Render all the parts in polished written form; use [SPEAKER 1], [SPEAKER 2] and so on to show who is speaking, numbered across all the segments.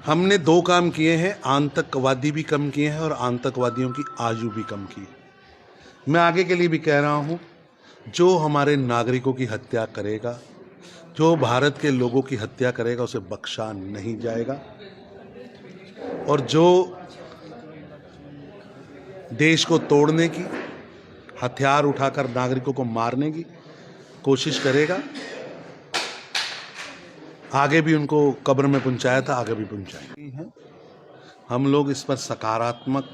[SPEAKER 1] हमने दो काम किए हैं, आतंकवादी भी कम किए हैं और आतंकवादियों की आयु भी कम की है। मैं आगे के लिए भी कह रहा हूं, जो हमारे नागरिकों की हत्या करेगा, जो भारत के लोगों की हत्या करेगा, उसे बख्शा नहीं जाएगा। और जो देश को तोड़ने की, हथियार उठाकर नागरिकों को मारने की कोशिश करेगा, आगे भी उनको कब्र में पहुंचाया था, आगे भी पहुंचाएंगे। हम लोग इस पर सकारात्मक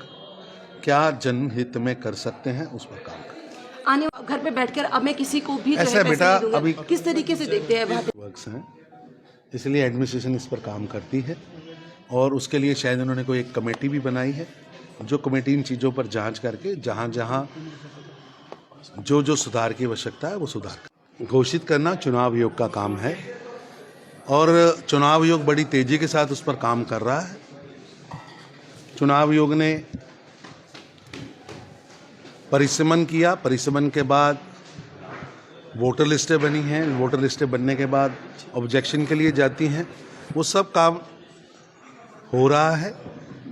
[SPEAKER 1] क्या जनहित में कर सकते हैं, उस पर काम करें।
[SPEAKER 2] आने घर पे बैठकर अब मैं किसी को भी
[SPEAKER 1] ऐसा बेटा अभी
[SPEAKER 2] किस तरीके से देखते हैं
[SPEAKER 1] वर्क्स हैं, इसलिए एडमिनिस्ट्रेशन इस पर काम करती है और उसके लिए शायद उन्होंने कोई एक कमेटी भी बनाई है, जो कमेटी इन चीज़ों पर जांच करके जहां जहां जो सुधार की आवश्यकता है वो सुधार घोषित करना चुनाव आयोग का काम है और चुनाव आयोग बड़ी तेजी के साथ उस पर काम कर रहा है। चुनाव आयोग ने परिसीमन किया, परिसीमन के बाद वोटर लिस्टें बनी हैं, वोटर लिस्टें बनने के बाद ऑब्जेक्शन के लिए जाती हैं, वो सब काम हो रहा है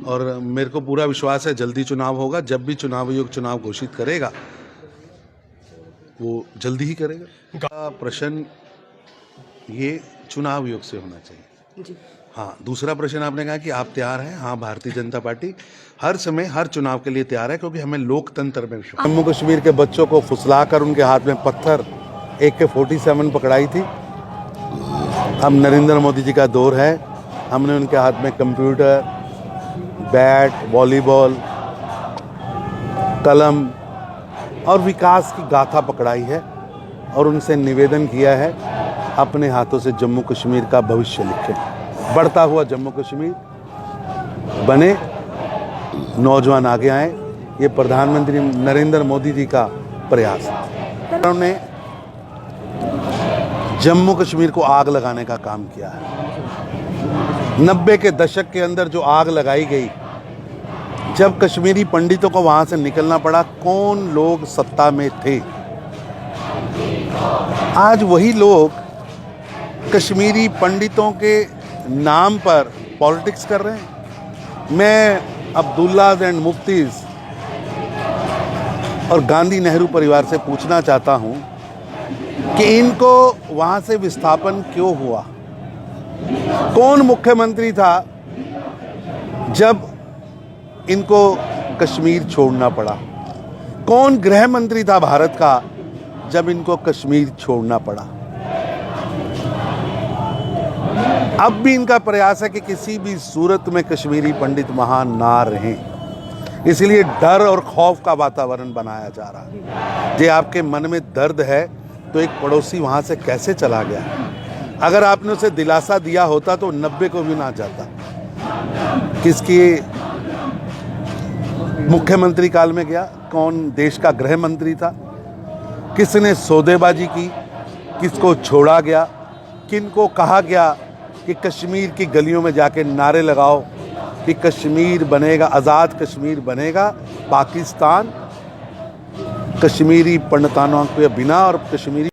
[SPEAKER 1] और मेरे को पूरा विश्वास है जल्दी चुनाव होगा। जब भी चुनाव आयोग चुनाव घोषित करेगा वो जल्दी ही करेगा। प्रश्न ये चुनाव आयोग से होना चाहिए
[SPEAKER 2] जी।
[SPEAKER 1] हाँ, दूसरा प्रश्न आपने कहा कि आप तैयार हैं। हाँ, भारतीय जनता पार्टी हर समय हर चुनाव के लिए तैयार है, क्योंकि हमें लोकतंत्र में विश्वास। जम्मू कश्मीर के बच्चों को फुसलाकर उनके हाथ में पत्थर AK-47 पकड़ाई थी। अब नरेंद्र मोदी जी का दौर है, हमने उनके हाथ में कंप्यूटर, बैट, वॉलीबॉल, कलम और विकास की गाथा पकड़ाई है और उनसे निवेदन किया है अपने हाथों से जम्मू कश्मीर का भविष्य लिखें। बढ़ता हुआ जम्मू कश्मीर बने, नौजवान आगे आए, ये प्रधानमंत्री नरेंद्र मोदी जी का प्रयास है। उन्होंने जम्मू कश्मीर को आग लगाने का काम किया है। 90 के दशक के अंदर जो आग लगाई गई, जब कश्मीरी पंडितों को वहां से निकलना पड़ा, कौन लोग सत्ता में थे? आज वही लोग कश्मीरी पंडितों के नाम पर पॉलिटिक्स कर रहे हैं। मैं अब्दुल्लाज एंड मुफ्तीज और गांधी नेहरू परिवार से पूछना चाहता हूं कि इनको वहां से विस्थापन क्यों हुआ? कौन मुख्यमंत्री था जब इनको कश्मीर छोड़ना पड़ा? कौन गृह मंत्री था भारत का जब इनको कश्मीर छोड़ना पड़ा? अब भी इनका प्रयास है कि किसी भी सूरत में कश्मीरी पंडित वहां ना रहें, इसलिए डर और खौफ का वातावरण बनाया जा रहा है। जे आपके मन में दर्द है तो एक पड़ोसी वहां से कैसे चला गया? अगर आपने उसे दिलासा दिया होता तो 90 को भी ना जाता। किसकी मुख्यमंत्री काल में गया? कौन देश का गृह मंत्री था? किसने सौदेबाजी की? किसको छोड़ा गया? किनको कहा गया कि कश्मीर की गलियों में जाके नारे लगाओ कि कश्मीर बनेगा, आज़ाद कश्मीर बनेगा, पाकिस्तान कश्मीरी पंडितानों के बिना और कश्मीरी